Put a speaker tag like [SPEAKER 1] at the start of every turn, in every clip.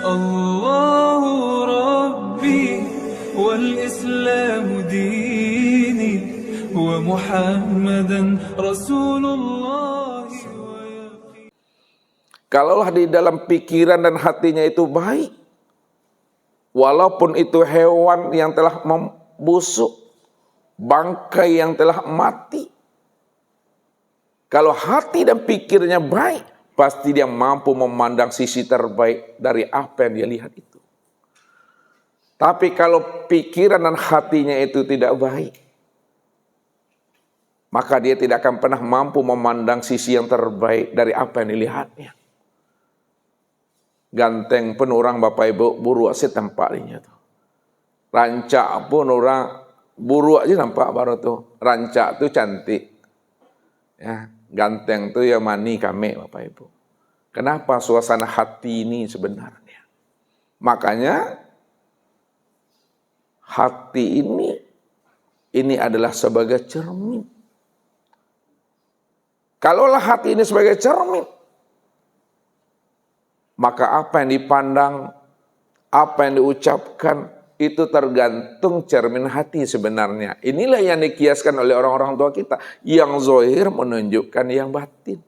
[SPEAKER 1] الله ربي والإسلام ديني ومحمدا رسول الله.
[SPEAKER 2] Kalaulah di dalam pikiran dan hatinya itu baik, walaupun itu hewan yang telah membusuk, bangkai yang telah mati, kalau hati dan pikirnya baik, pasti dia mampu memandang sisi terbaik dari apa yang dia lihat itu. Tapi kalau pikiran dan hatinya itu tidak baik, maka dia tidak akan pernah mampu memandang sisi yang terbaik dari apa yang dilihatnya. Ganteng pun orang Bapak Ibu buruk sih tampaknya tuh. Rancak pun orang buruk aja nampak baru tuh. Rancak tuh cantik. Ya, ganteng tuh ya mani kami Bapak Ibu. Kenapa suasana hati ini sebenarnya? Makanya hati ini adalah sebagai cermin. Kalaulah hati ini sebagai cermin, maka apa yang dipandang, apa yang diucapkan, itu tergantung cermin hati sebenarnya. Inilah yang dikiaskan oleh orang-orang tua kita. Yang zahir menunjukkan yang batin.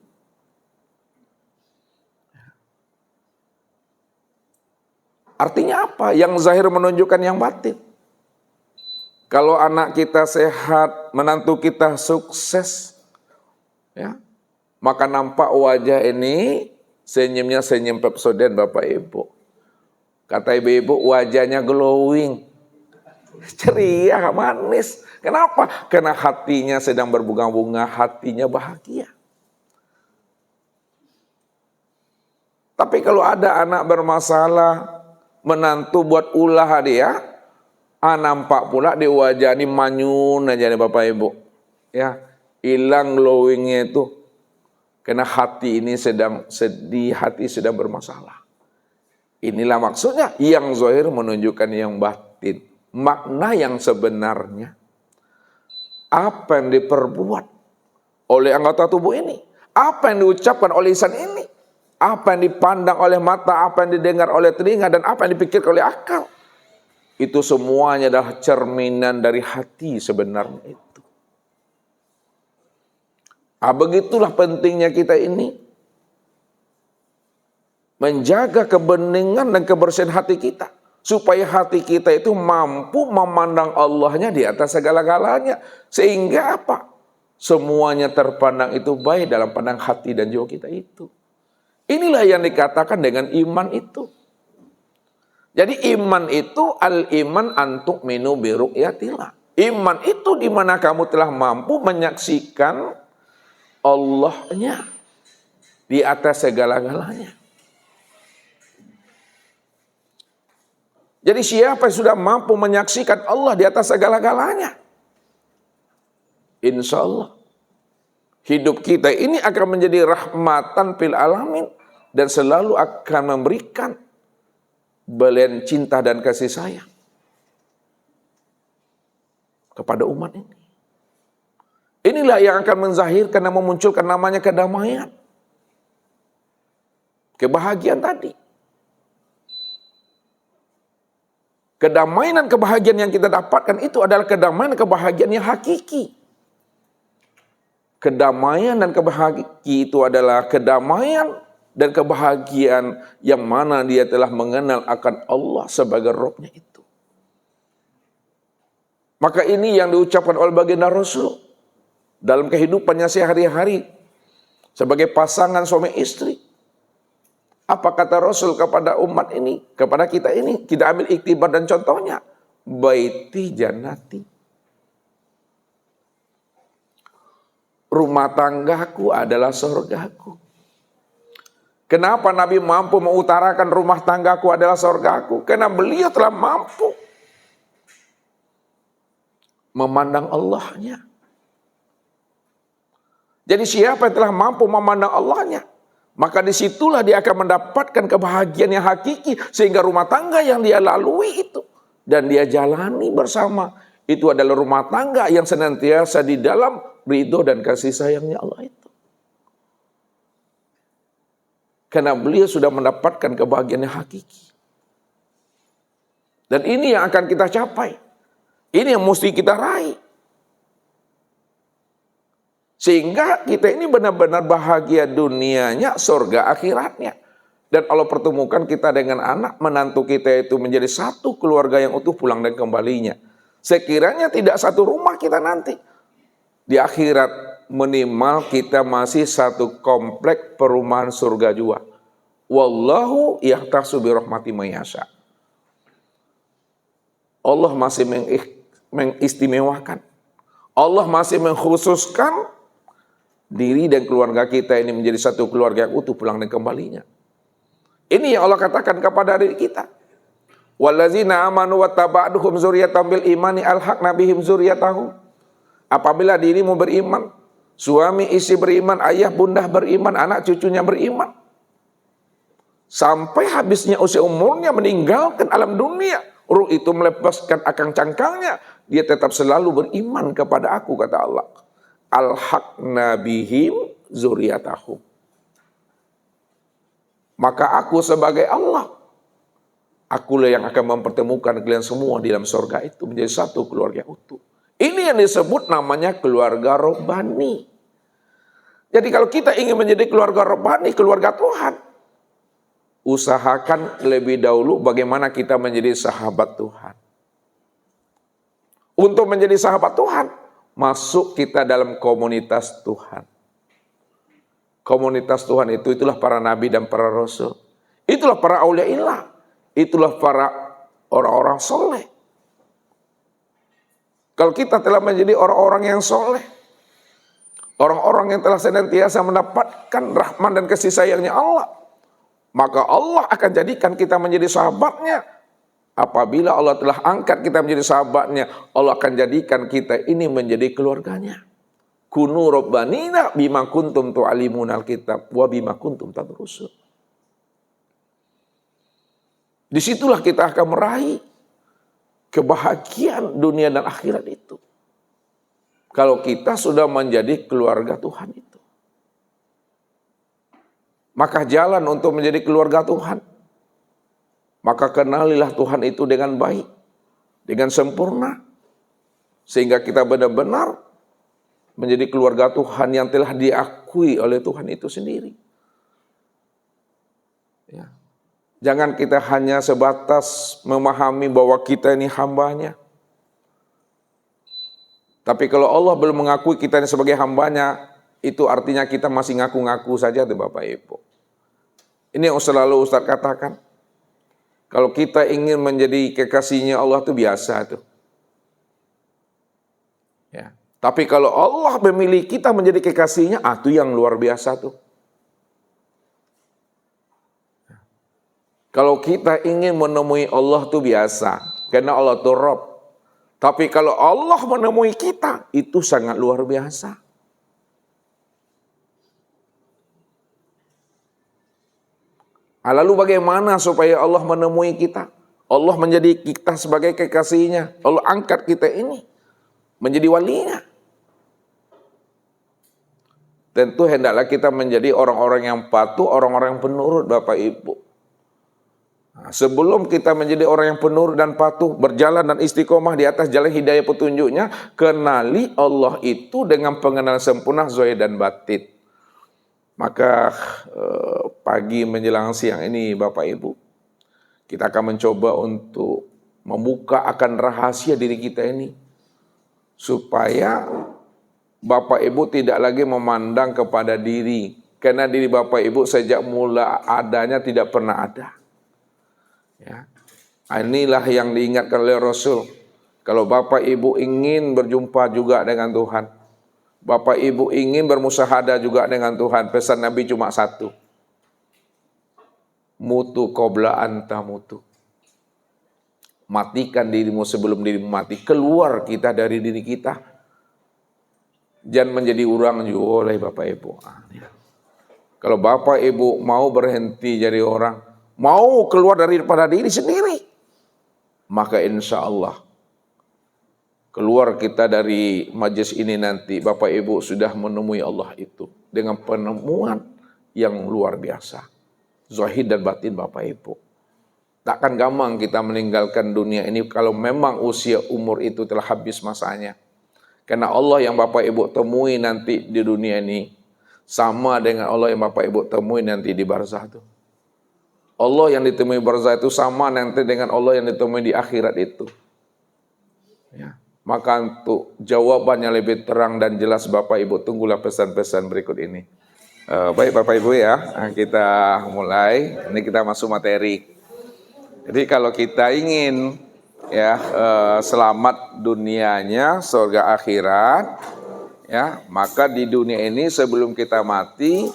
[SPEAKER 2] Artinya apa? Yang zahir menunjukkan yang batin. Kalau anak kita sehat, menantu kita sukses, ya, maka nampak wajah ini senyumnya senyum Pepsodent Bapak Ibu. Kata ibu-ibu wajahnya glowing, ceria, manis. Kenapa? Karena hatinya sedang berbunga-bunga, hatinya bahagia. Tapi kalau ada anak bermasalah, menantu buat ulah dia, nampak pula di wajah ini manyun aja nih Bapak Ibu. Ya, hilang glowingnya itu. Karena hati ini sedang sedih, hati sedang bermasalah. Inilah maksudnya yang zahir menunjukkan yang batin. Makna yang sebenarnya. Apa yang diperbuat oleh anggota tubuh ini. Apa yang diucapkan oleh lisan ini. Apa yang dipandang oleh mata, apa yang didengar oleh telinga, dan apa yang dipikirkan oleh akal. Itu semuanya adalah cerminan dari hati sebenarnya itu. Begitulah pentingnya kita ini menjaga kebeningan dan kebersihan hati kita. Supaya hati kita itu mampu memandang Allahnya di atas segala-galanya. Sehingga apa? Semuanya terpandang itu baik dalam pandang hati dan jiwa kita itu. Inilah yang dikatakan dengan iman itu. Jadi iman itu al-iman antuk minu biru'yatillah. Iman itu di mana kamu telah mampu menyaksikan Allahnya di atas segala-galanya. Jadi siapa yang sudah mampu menyaksikan Allah di atas segala-galanya, insya Allah hidup kita ini akan menjadi rahmatan fil alamin dan selalu akan memberikan belian cinta dan kasih sayang kepada umat ini. Inilah yang akan menzahirkan dan memunculkan namanya kedamaian. Kebahagiaan tadi. Kedamaian dan kebahagiaan yang kita dapatkan itu adalah kedamaian dan kebahagiaan yang hakiki. Kedamaian dan kebahagiaan itu adalah kedamaian dan kebahagiaan yang mana dia telah mengenal akan Allah sebagai Rabb-nya itu. Maka ini yang diucapkan oleh baginda Rasul dalam kehidupannya sehari-hari sebagai pasangan suami istri. Apa kata Rasul kepada umat ini, kepada kita ini? Kita ambil iktibar dan contohnya. Baiti jannati. Rumah tanggaku adalah surgaku. Kenapa Nabi mampu mengutarakan rumah tanggaku adalah surgaku? Karena beliau telah mampu memandang Allahnya. Jadi siapa yang telah mampu memandang Allahnya, maka disitulah dia akan mendapatkan kebahagiaan yang hakiki. Sehingga rumah tangga yang dia lalui itu dan dia jalani bersama, itu adalah rumah tangga yang senantiasa di dalam ridho dan kasih sayangnya Allah itu. Karena beliau sudah mendapatkan kebahagiaan yang hakiki. Dan ini yang akan kita capai. Ini yang mesti kita raih. Sehingga kita ini benar-benar bahagia dunianya, surga akhiratnya. Dan Allah pertemukan kita dengan anak menantu kita itu menjadi satu keluarga yang utuh pulang dan kembalinya. Sekiranya tidak satu rumah kita nanti. Di akhirat minimal kita masih satu komplek perumahan surga juga. Wallahu yahtasu bi rahmati mayasya. Allah masih mengistimewakan. Allah masih mengkhususkan diri dan keluarga kita ini menjadi satu keluarga yang utuh pulang dan kembalinya. Ini yang Allah katakan kepada diri kita. Wallazina amanu wattaba'duhum dzurriyyatan bil imani alhaqna bihim dzurriyyatahum. Apabila dirimu beriman, suami istri beriman, ayah bunda beriman, anak cucunya beriman, sampai habisnya usia umurnya meninggalkan alam dunia, ruh itu melepaskan akang cangkangnya, dia tetap selalu beriman kepada aku, kata Allah. Alhaqna bihim dzurriyyatahum. Maka aku sebagai Allah, akulah yang akan mempertemukan kalian semua di dalam surga itu menjadi satu keluarga utuh. Ini yang disebut namanya keluarga robbani. Jadi kalau kita ingin menjadi keluarga robbani, keluarga Tuhan, usahakan lebih dahulu bagaimana kita menjadi sahabat Tuhan. Untuk menjadi sahabat Tuhan, masuk kita dalam komunitas Tuhan. Komunitas Tuhan itulah para nabi dan para rasul. Itulah para auliaillah. Itulah para orang-orang soleh. Kalau kita telah menjadi orang-orang yang soleh, orang-orang yang telah senantiasa mendapatkan rahmat dan kasih sayangnya Allah, maka Allah akan jadikan kita menjadi sahabatnya. Apabila Allah telah angkat kita menjadi sahabatnya, Allah akan jadikan kita ini menjadi keluarganya. Kunu robbanina bima kuntum tu'alimunal kitab wa bima kuntum tadrusun. Disitulah kita akan meraih kebahagiaan dunia dan akhirat itu. Kalau kita sudah menjadi keluarga Tuhan itu. Maka jalan untuk menjadi keluarga Tuhan. Maka kenalilah Tuhan itu dengan baik. Dengan sempurna. Sehingga kita benar-benar menjadi keluarga Tuhan yang telah diakui oleh Tuhan itu sendiri. Ya. Jangan kita hanya sebatas memahami bahwa kita ini hambanya. Tapi kalau Allah belum mengakui kita ini sebagai hambanya, itu artinya kita masih ngaku-ngaku saja tuh Bapak Ibu. Ini yang selalu Ustaz katakan. Kalau kita ingin menjadi kekasihnya Allah itu biasa tuh. Ya. Tapi kalau Allah memilih kita menjadi kekasihnya, itu yang luar biasa tuh. Kalau kita ingin menemui Allah itu biasa, karena Allah itu Rabb. Tapi kalau Allah menemui kita, itu sangat luar biasa. Lalu bagaimana supaya Allah menemui kita? Allah menjadi kita sebagai kekasihnya. Allah angkat kita ini menjadi walinya. Tentu hendaklah kita menjadi orang-orang yang patuh, orang-orang yang penurut Bapak Ibu. Nah, sebelum kita menjadi orang yang penurut dan patuh, berjalan dan istiqomah di atas jalan hidayah petunjuknya, kenali Allah itu dengan pengenalan sempurna zahir dan batin. Maka pagi menjelang siang ini Bapak Ibu, kita akan mencoba untuk membuka akan rahasia diri kita ini. Supaya Bapak Ibu tidak lagi memandang kepada diri. Karena diri Bapak Ibu sejak mula adanya tidak pernah ada. Ya. Inilah yang diingatkan oleh Rasul. Kalau Bapak Ibu ingin berjumpa juga dengan Tuhan, Bapak Ibu ingin bermusyahadah juga dengan Tuhan, pesan Nabi cuma satu. Mutu qabla anta mutu. Matikan dirimu sebelum dirimu mati. Keluar kita dari diri kita. Jangan menjadi orang juga oleh Bapak Ibu. Kalau Bapak Ibu mau berhenti jadi orang, mau keluar daripada diri sendiri, maka insya Allah keluar kita dari majelis ini nanti Bapak Ibu sudah menemui Allah itu dengan penemuan yang luar biasa, zahir dan batin Bapak Ibu. Takkan gampang kita meninggalkan dunia ini kalau memang usia umur itu telah habis masanya. Karena Allah yang Bapak Ibu temui nanti di dunia ini sama dengan Allah yang Bapak Ibu temui nanti di barzah itu. Allah yang ditemui barzah itu sama nanti dengan Allah yang ditemui di akhirat itu. Ya. Maka untuk jawabannya lebih terang dan jelas Bapak Ibu tunggulah pesan-pesan berikut ini. Baik Bapak Ibu ya, kita mulai. Ini kita masuk materi. Jadi kalau kita ingin ya selamat dunianya, surga akhirat, ya maka di dunia ini sebelum kita mati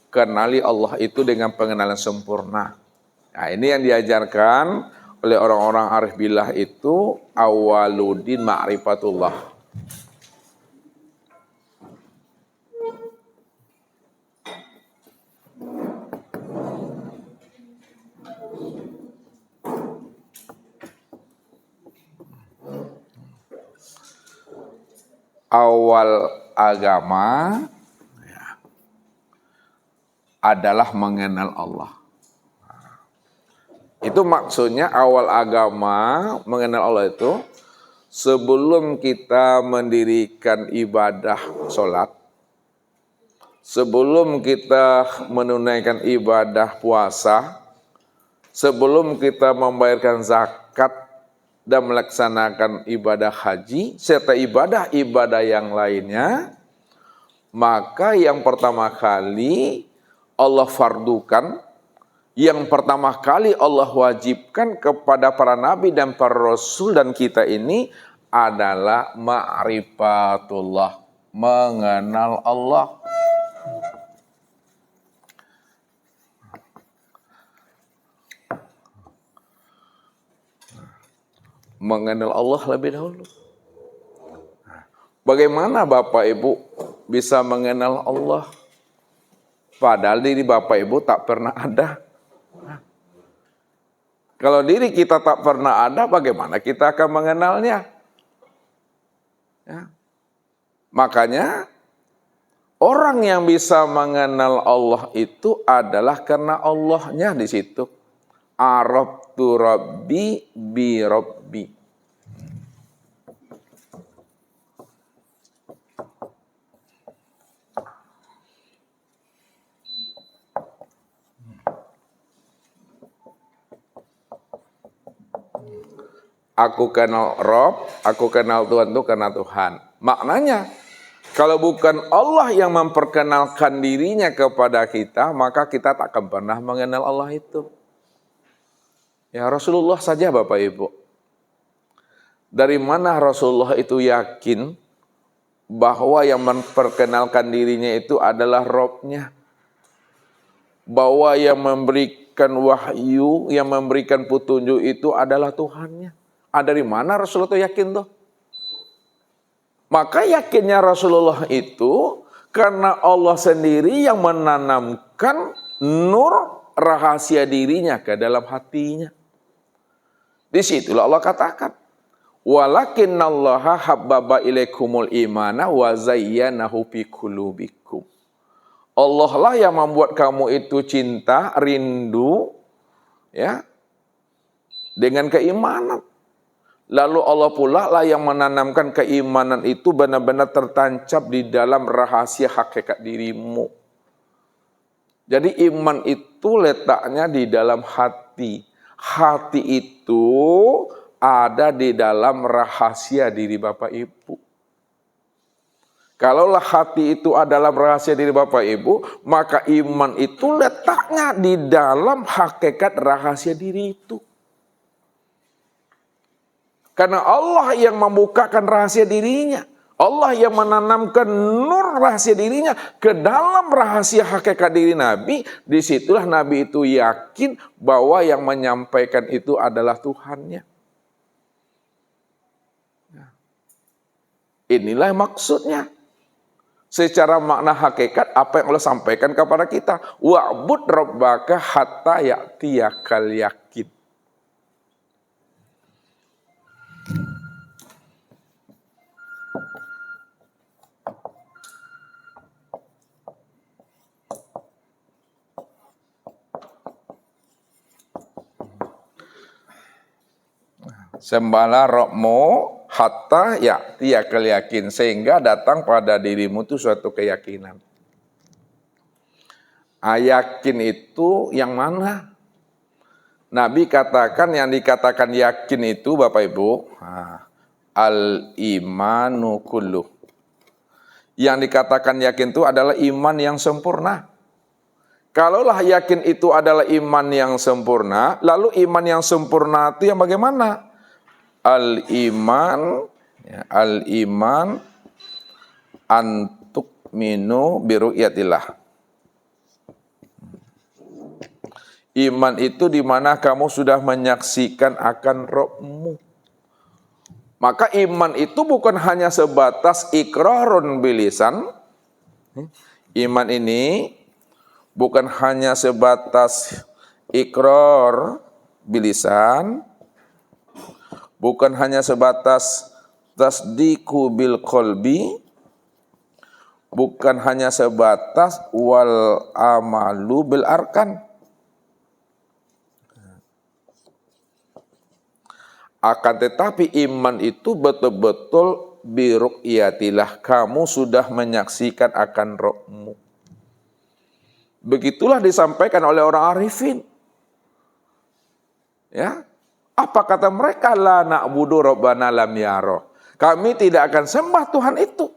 [SPEAKER 2] kenali Allah itu dengan pengenalan sempurna. Nah ini yang diajarkan oleh orang-orang arif billah itu awaludin ma'rifatullah. Awal agama adalah mengenal Allah. Itu maksudnya awal agama mengenal Allah itu sebelum kita mendirikan ibadah sholat, sebelum kita menunaikan ibadah puasa, sebelum kita membayarkan zakat dan melaksanakan ibadah haji serta ibadah-ibadah yang lainnya, maka yang pertama kali Allah fardukan, yang pertama kali Allah wajibkan kepada para nabi dan para rasul dan kita ini adalah ma'rifatullah, mengenal Allah. Mengenal Allah lebih dahulu. Bagaimana Bapak Ibu bisa mengenal Allah? Padahal diri Bapak Ibu tak pernah ada. Kalau diri kita tak pernah ada, bagaimana kita akan mengenalnya? Ya. Makanya orang yang bisa mengenal Allah itu adalah karena Allahnya di situ. Arabtu Rabbi bi Rabbi. Aku kenal Rob, aku kenal Tuhan itu karena Tuhan. Maknanya, kalau bukan Allah yang memperkenalkan dirinya kepada kita, maka kita tak akan pernah mengenal Allah itu. Ya Rasulullah saja Bapak Ibu. Dari mana Rasulullah itu yakin bahwa yang memperkenalkan dirinya itu adalah Robnya? Bahwa yang memberikan wahyu, yang memberikan petunjuk itu adalah Tuhannya. Dari mana Rasulullah itu yakin tuh? Maka yakinnya Rasulullah itu karena Allah sendiri yang menanamkan nur rahasia dirinya ke dalam hatinya. Disitulah Allah katakan, walakinnallaha habbaba ilaikumul imana wa zayyanahu fi qulubikum. Allah lah yang membuat kamu itu cinta, rindu, ya, dengan keimanan. Lalu Allah pula lah yang menanamkan keimanan itu benar-benar tertancap di dalam rahasia hakikat dirimu. Jadi iman itu letaknya di dalam hati. Hati itu ada di dalam rahasia diri Bapak Ibu. Kalaulah hati itu adalah rahasia diri Bapak Ibu, maka iman itu letaknya di dalam hakikat rahasia diri itu. Karena Allah yang membukakan rahasia dirinya. Allah yang menanamkan nur rahasia dirinya ke dalam rahasia hakikat diri Nabi. Disitulah Nabi itu yakin bahwa yang menyampaikan itu adalah Tuhannya. Inilah maksudnya. Secara makna hakikat apa yang Allah sampaikan kepada kita. Wa'bud rabbaka hatta ya'tiyakal yakin. Sembahlah Rabbmu hatta ya'tiyakal yakin, sehingga datang pada dirimu itu suatu keyakinan. Yakin itu yang mana? Nabi katakan yang dikatakan yakin itu Bapak Ibu, al-imanu kulluh. Yang dikatakan yakin itu adalah iman yang sempurna. Kalaulah yakin itu adalah iman yang sempurna, lalu iman yang sempurna itu yang bagaimana? Al-iman antu'minu biru'yatillah. Iman itu di mana kamu sudah menyaksikan akan Rabbmu. Maka iman itu bukan hanya sebatas iqrarun bilisan. Iman ini bukan hanya sebatas iqrar bilisan, bukan hanya sebatas tasdiqu bil qalbi, bukan hanya sebatas wal amalu bil arkan. Akan tetapi iman itu betul-betul biru'yatillah, kamu sudah menyaksikan akan Rabbmu. Begitulah disampaikan oleh orang arifin. Ya, apa kata mereka? La na'budu rabbana lam yara. Kami tidak akan sembah Tuhan itu.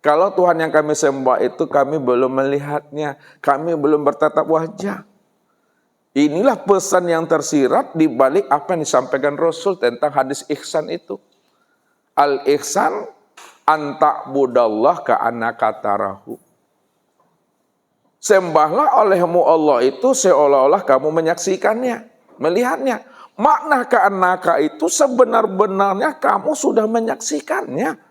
[SPEAKER 2] Kalau Tuhan yang kami sembah itu kami belum melihatnya, kami belum bertatap wajah. Inilah pesan yang tersirat di balik apa yang disampaikan Rasul tentang hadis ihsan itu. Al-ihsan anta'budallah ka'annaka tarahu. Sembahlah olehmu Allah itu seolah-olah kamu menyaksikannya, melihatnya. Makna ka'annaka itu sebenar-benarnya kamu sudah menyaksikannya.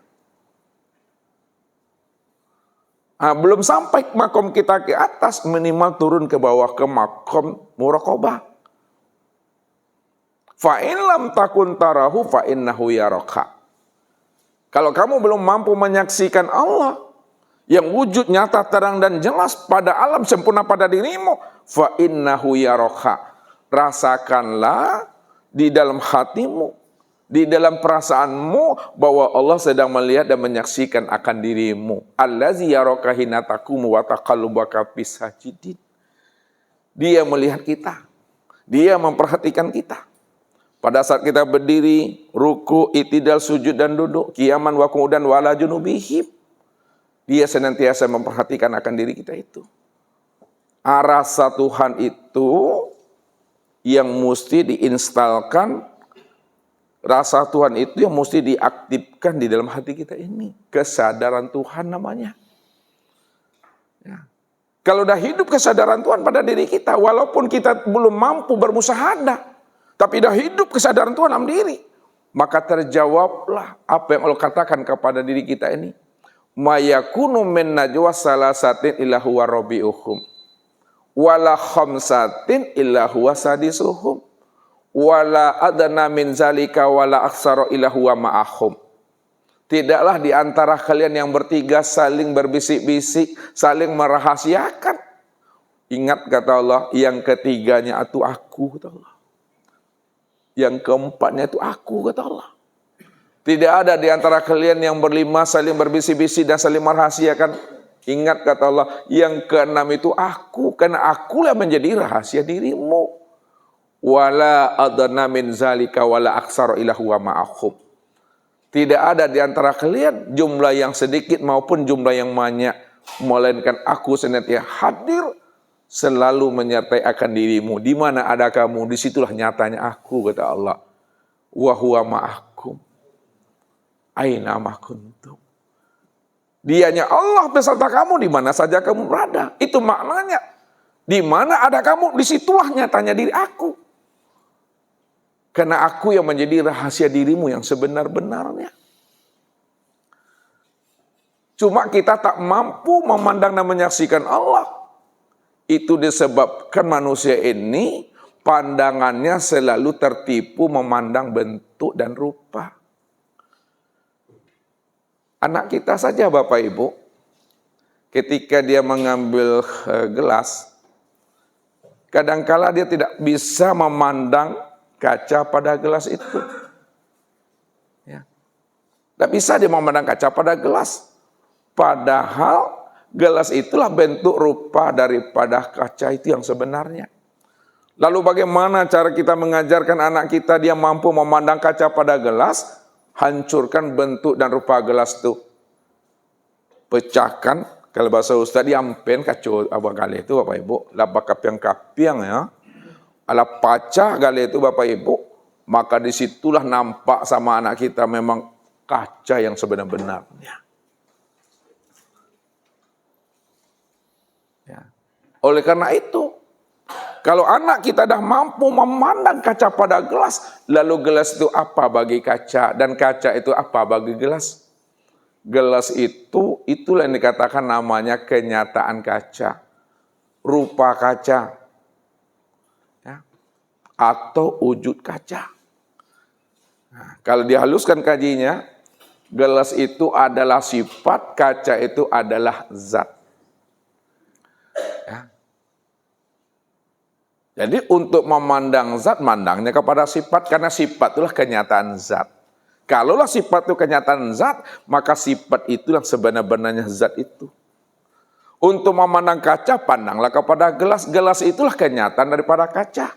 [SPEAKER 2] Belum sampai makom kita ke atas, minimal turun ke bawah ke makom muraqabah. Fa in lam takun tarahu fa innahu yaraka. Kalau kamu belum mampu menyaksikan Allah yang wujud nyata, terang dan jelas pada alam sempurna pada dirimu, fa innahu yaraka. Rasakanlah di dalam hatimu, di dalam perasaanmu bahwa Allah sedang melihat dan menyaksikan akan dirimu. Allazi yaraka hina taqumu wa taqallubaka fis sajidin. Dia melihat kita. Dia memperhatikan kita. Pada saat kita berdiri, ruku, itidal, sujud dan duduk, qiyaman wa qu'udan wa ala junubihim. Dia senantiasa memperhatikan akan diri kita itu. Rasa Tuhan itu yang mesti diinstalkan. Rasa Tuhan itu yang mesti diaktifkan di dalam hati kita ini. Kesadaran Tuhan namanya. Ya. Kalau udah hidup kesadaran Tuhan pada diri kita, walaupun kita belum mampu bermusahadah, tapi udah hidup kesadaran Tuhan dalam diri, maka terjawablah apa yang Allah katakan kepada diri kita ini. Ma yakunu min najwa salasatin illa huwa rabi'uhum wala khamsatin illa huwa sadisuhum wala adna min zalika wala aksara illa huwa ma'ahum. Tidaklah di antara kalian yang bertiga saling berbisik-bisik, saling merahasiakan. Ingat kata Allah, yang ketiganya itu aku, kata Allah. Yang keempatnya itu aku, kata Allah. Tidak ada di antara kalian yang berlima saling berbisik-bisik dan saling merahasiakan. Ingat kata Allah, yang keenam itu aku, karena akulah menjadi rahasia dirimu. Wala adna min zalika wala aksara illa huwa ma'ahum. Tidak ada di antara kalian jumlah yang sedikit maupun jumlah yang banyak, melainkan aku senantiasa hadir selalu menyertai akan dirimu. Di mana ada kamu, disitulah nyatanya aku, kata Allah. Wa huwa ma'akum aina ma kuntum. Dianya Allah beserta kamu di mana saja kamu berada. Itu maknanya. Di mana ada kamu, disitulah nyatanya diri aku. Karena aku yang menjadi rahasia dirimu yang sebenar-benarnya. Cuma kita tak mampu memandang dan menyaksikan Allah. Itu disebabkan manusia ini pandangannya selalu tertipu memandang bentuk dan rupa. Anak kita saja Bapak Ibu, ketika dia mengambil gelas, kadangkala dia tidak bisa memandang kaca pada gelas itu. Tidak bisa dia memandang kaca pada gelas. Padahal gelas itulah bentuk rupa daripada kaca itu yang sebenarnya. Lalu bagaimana cara kita mengajarkan anak kita dia mampu memandang kaca pada gelas? Hancurkan bentuk dan rupa gelas itu. Pecahkan, kalau bahasa Ustaz diampen kaca apa kali itu Bapak Ibu. Laba kapiang-kapiang ya. Ala pacah kali itu Bapak Ibu. Maka disitulah nampak sama anak kita memang kaca yang sebenar-benarnya. Ya. Oleh karena itu, kalau anak kita dah mampu memandang kaca pada gelas, lalu gelas itu apa bagi kaca, dan kaca itu apa bagi gelas? Gelas itu, itulah yang dikatakan namanya kenyataan kaca, rupa kaca, ya, atau wujud kaca. Nah, kalau dihaluskan kajinya, gelas itu adalah sifat, kaca itu adalah zat. Ya. Jadi untuk memandang zat, mandangnya kepada sifat, karena sifat itulah kenyataan zat. Kalaulah sifat itu kenyataan zat, maka sifat itu yang sebenar-benarnya zat itu. Untuk memandang kaca, pandanglah kepada gelas. Gelas itulah kenyataan daripada kaca.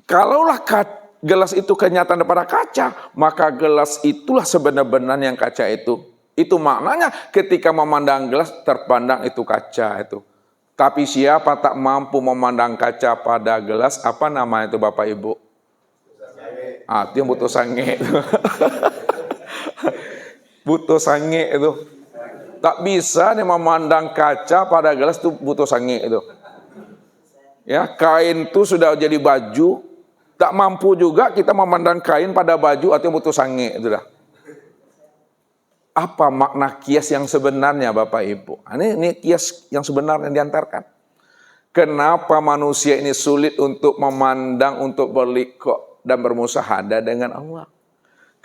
[SPEAKER 2] Kalaulah gelas itu kenyataan daripada kaca, maka gelas itulah sebenar-benarnya yang kaca itu. Itu maknanya ketika memandang gelas, terpandang itu kaca itu. Tapi siapa tak mampu memandang kaca pada gelas, apa nama itu Bapak Ibu? Itu yang butuh sange itu. Butuh sange itu. Tak bisa nih memandang kaca pada gelas itu butuh sange itu. Ya, kain itu sudah jadi baju, tak mampu juga kita memandang kain pada baju atau butuh sange itu dah. Apa makna kias yang sebenarnya Bapak Ibu? Ini kias yang sebenarnya diantarkan. Kenapa manusia ini sulit untuk memandang, untuk berliqo dan bermusyahadah dengan Allah?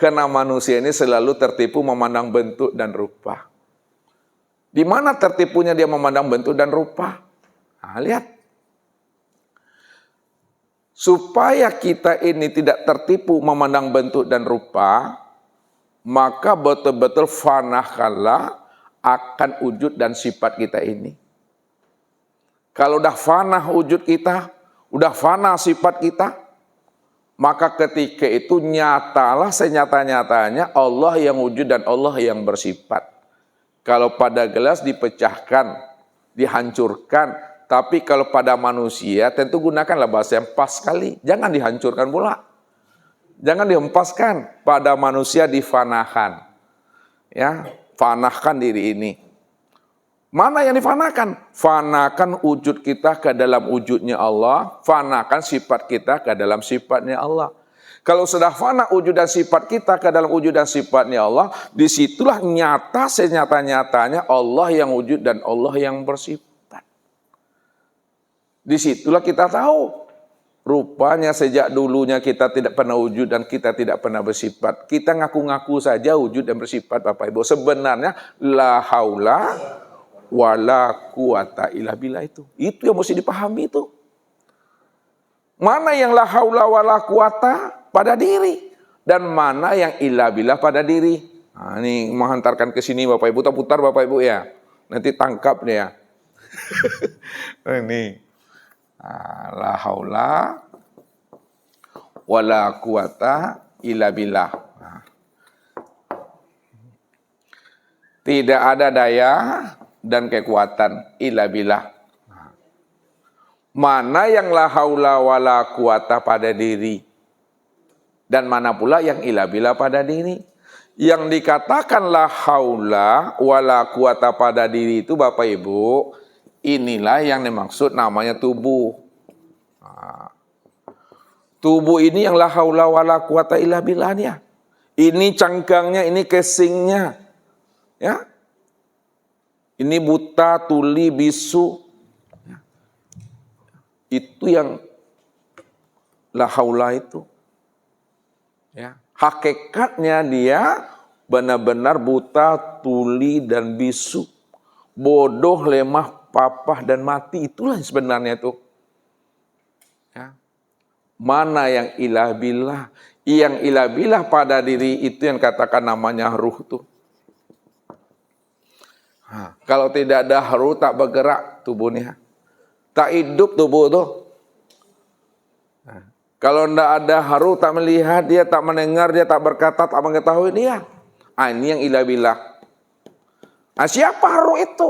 [SPEAKER 2] Karena manusia ini selalu tertipu memandang bentuk dan rupa. Di mana tertipunya dia memandang bentuk dan rupa? Nah, lihat. Supaya kita ini tidak tertipu memandang bentuk dan rupa, maka betul-betul fanahkanlah akan wujud dan sifat kita ini. Kalau udah fanah wujud kita, udah fanah sifat kita, maka ketika itu nyatalah senyata-nyatanya Allah yang wujud dan Allah yang bersifat. Kalau pada gelas dipecahkan, dihancurkan, tapi kalau pada manusia tentu gunakanlah bahasa yang pas sekali. Jangan dihancurkan pula. Jangan dihempaskan. Pada manusia difanakan. Ya, fanahkan diri ini. Mana yang difanakan? Fanakan wujud kita ke dalam wujudnya Allah. Fanakan sifat kita ke dalam sifatnya Allah. Kalau sudah fana wujud dan sifat kita ke dalam wujud dan sifatnya Allah, disitulah nyata senyata-nyatanya Allah yang wujud dan Allah yang bersifat. Disitulah kita tahu. Rupanya sejak dulunya kita tidak pernah wujud dan kita tidak pernah bersifat. Kita ngaku-ngaku saja wujud dan bersifat Bapak Ibu. Sebenarnya la haula wala quwata illa billah itu. Itu yang mesti dipahami itu. Mana yang la haula wala quwata pada diri dan mana yang illa billah pada diri. Nah, ini menghantarkan ke sini Bapak Ibu, putar Bapak Ibu ya. Nanti tangkap dia. Ini la haula wala quwata illa billah. Tidak ada daya dan kekuatan illa billah. Mana yang la haula wala quwata pada diri dan mana pula yang illa billah pada diri. Yang dikatakan la haula wala quwata pada diri itu Bapak Ibu, inilah yang dimaksud namanya tubuh. Tubuh ini yang la haula wala quwata illa billahnya. Ini cangkangnya, ini casingnya. Ya. Ini buta, tuli, bisu. Itu yang la haula itu. Ya. Hakikatnya dia benar-benar buta, tuli, dan bisu. Bodoh, lemah, papah, dan mati. Itulah yang sebenarnya itu. Ya. Mana yang ilah billah? Yang ilah billah pada diri itu yang katakan namanya ruh tuh. Kalau tidak ada ruh, tak bergerak tubuhnya, tak hidup tubuh tuh. Kalau tidak ada ruh, tak melihat dia, tak mendengar dia, tak berkata, tak mengetahui dia. Ini yang ilah billah. Siapa ruh itu?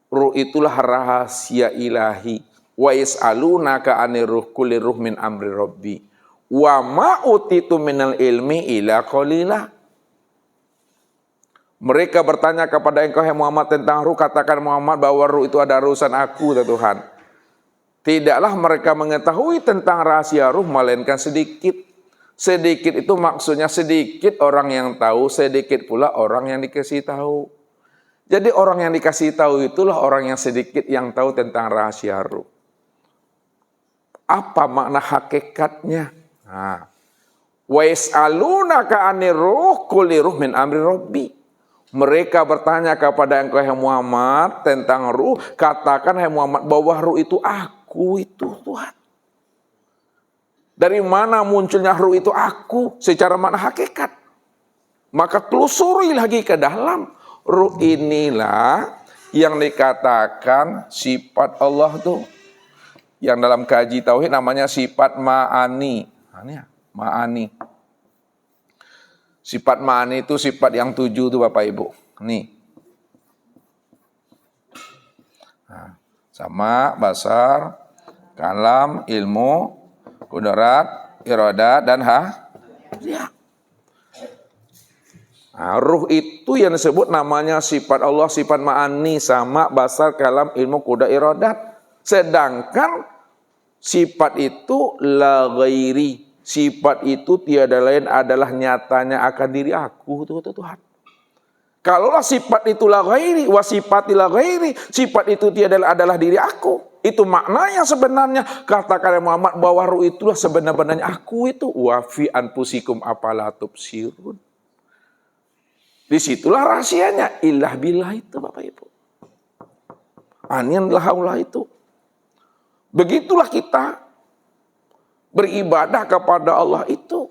[SPEAKER 2] Ruh itulah rahasia ilahi. Wa yas'alunaka 'anir ruh kulli ruh min amri rabbi. Wa ma utitu minal ilmi ila qalila. Mereka bertanya kepada engkau hai Muhammad tentang ruh, katakan Muhammad bahwa ruh itu ada urusan aku, Tuhan. Tidaklah mereka mengetahui tentang rahasia ruh melainkan sedikit. Sedikit itu maksudnya sedikit orang yang tahu, sedikit pula orang yang dikasih tahu. Jadi orang yang dikasih tahu itulah orang yang sedikit yang tahu tentang rahasia ruh. Apa makna hakikatnya? Wa yas'alunaka 'anir ruh kulli ruh min amri rabbi. Mereka bertanya kepada engkau hai Muhammad tentang ruh, katakan hai Muhammad bahwa ruh itu aku itu Tuhan. Dari mana munculnya ruh itu aku secara makna hakikat? Maka telusuri lagi ke dalam. Ruh inilah yang dikatakan sifat Allah tuh. Yang dalam kaji tauhid namanya sifat ma'ani. Ma'ani. Sifat ma'ani itu sifat yang 7 tuh Bapak Ibu. Nih. Sama, basar, kalam, ilmu, kudrat, iradat, dan ya. Ruh itu yang disebut namanya sifat Allah, sifat ma'ani, sama, basar, kalam, ilmu, kudrat, iradat. Sedangkan sifat itu la ghairi. Sifat itu tiada lain adalah nyatanya akan diri aku, Tuhan. Kalaulah sifat itu la ghairi, wa sifati la ghairi, sifat itu tiada adalah diri aku. Itu maknanya sebenarnya, katakan Muhammad bahwa ruh itulah sebenarnya aku itu. Wa fi anfusikum afala tubsirun. Disitulah rahasianya, ilah billah itu Bapak Ibu. Anian lahaulah itu. Begitulah kita beribadah kepada Allah itu.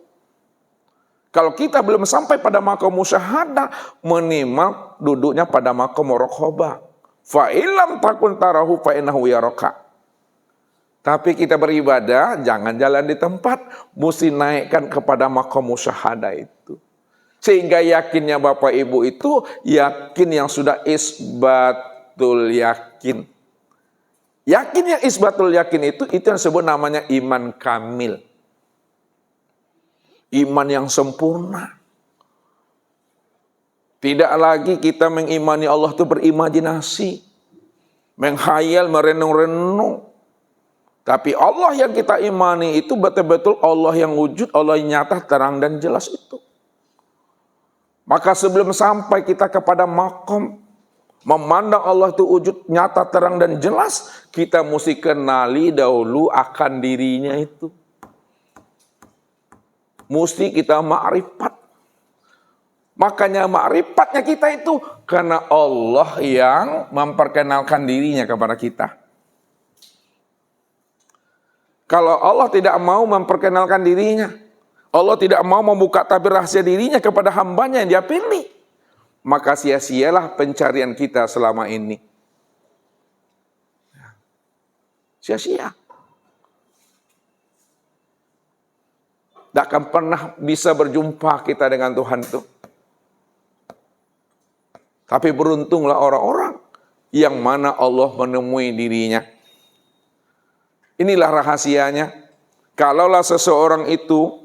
[SPEAKER 2] Kalau kita belum sampai pada maqam musyahadah, minimal duduknya pada maqam muraqabah. Fa illam takun tarahu fa innahu yaraka. Tapi kita beribadah jangan jalan di tempat, mesti naikkan kepada maqam musyahadah itu. Sehingga yakinnya Bapak Ibu itu yakin yang sudah isbatul yakin. Yakin yang isbatul yakin itu yang disebut namanya iman kamil. Iman yang sempurna. Tidak lagi kita mengimani Allah itu berimajinasi. Menghayal, merenung-renung. Tapi Allah yang kita imani itu betul-betul Allah yang wujud, Allah yang nyata, terang dan jelas itu. Maka sebelum sampai kita kepada maqam memandang Allah itu wujud nyata, terang dan jelas, kita mesti kenali dahulu akan dirinya itu. Mesti kita ma'rifat. Makanya ma'rifatnya kita itu karena Allah yang memperkenalkan dirinya kepada kita. Kalau Allah tidak mau memperkenalkan dirinya, Allah tidak mau membuka tabir rahasia dirinya kepada hambanya yang dia pilih, maka sia-sialah pencarian kita selama ini. Sia-sia. Tidak akan pernah bisa berjumpa kita dengan Tuhan itu. Tapi beruntunglah orang-orang yang mana Allah menemui dirinya. Inilah rahasianya. Kalaulah seseorang itu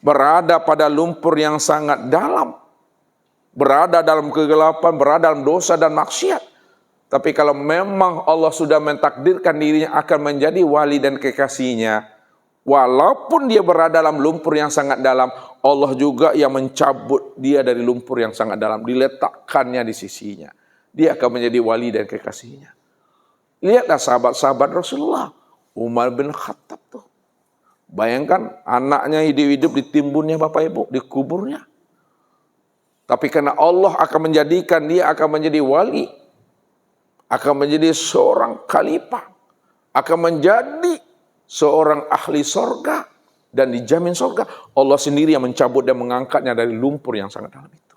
[SPEAKER 2] berada pada lumpur yang sangat dalam, berada dalam kegelapan, berada dalam dosa dan maksiat. Tapi kalau memang Allah sudah mentakdirkan dirinya akan menjadi wali dan kekasihnya, walaupun dia berada dalam lumpur yang sangat dalam, Allah juga yang mencabut dia dari lumpur yang sangat dalam, diletakkannya di sisinya. Dia akan menjadi wali dan kekasihnya. Lihatlah sahabat-sahabat Rasulullah, Umar bin Khattab tuh. Bayangkan anaknya hidup-hidup ditimbunnya Bapak Ibu, dikuburnya. Tapi karena Allah akan menjadikan dia akan menjadi wali, akan menjadi seorang khalifah, akan menjadi seorang ahli sorga dan dijamin sorga. Allah sendiri yang mencabut dan mengangkatnya dari lumpur yang sangat dalam itu.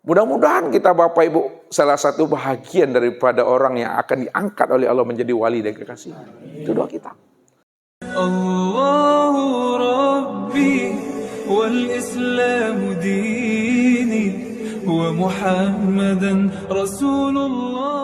[SPEAKER 2] Mudah-mudahan kita Bapak Ibu salah satu bahagian daripada orang yang akan diangkat oleh Allah menjadi wali dan kekasih. Itu doa kita.
[SPEAKER 1] Allahu Rabbi wal Islamu dini wa Muhammadan Rasulullah.